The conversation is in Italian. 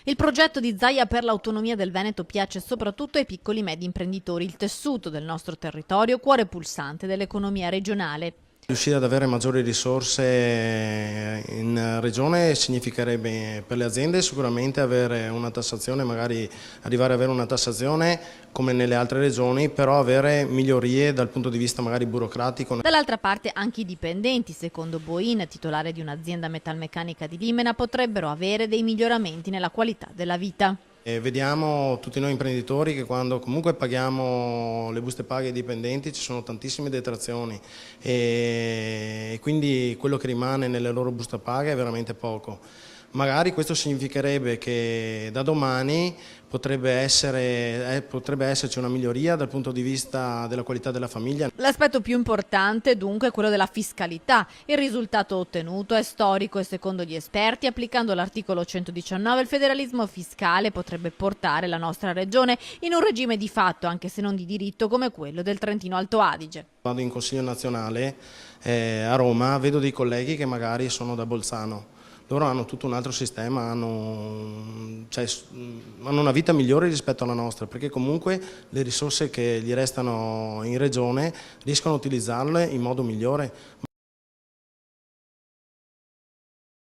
Il progetto di Zaia per l'autonomia del Veneto piace soprattutto ai piccoli e medi imprenditori, il tessuto del nostro territorio, cuore pulsante dell'economia regionale. Riuscire ad avere maggiori risorse in regione significherebbe per le aziende sicuramente avere una tassazione, magari arrivare ad avere una tassazione come nelle altre regioni, però avere migliorie dal punto di vista magari burocratico. Dall'altra parte anche i dipendenti, secondo Boin, titolare di un'azienda metalmeccanica di Limena, potrebbero avere dei miglioramenti nella qualità della vita. E vediamo tutti noi imprenditori che quando comunque paghiamo le buste paga ai dipendenti ci sono tantissime detrazioni e quindi quello che rimane nelle loro buste paga è veramente poco. Magari questo significherebbe che da domani potrebbe esserci una miglioria dal punto di vista della qualità della famiglia. L'aspetto più importante dunque è quello della fiscalità. Il risultato ottenuto è storico e secondo gli esperti, applicando l'articolo 119, il federalismo fiscale potrebbe portare la nostra regione in un regime di fatto, anche se non di diritto, come quello del Trentino Alto Adige. Vado in Consiglio nazionale a Roma, vedo dei colleghi che magari sono da Bolzano. Loro hanno tutto un altro sistema, hanno una vita migliore rispetto alla nostra, perché comunque le risorse che gli restano in regione riescono a utilizzarle in modo migliore.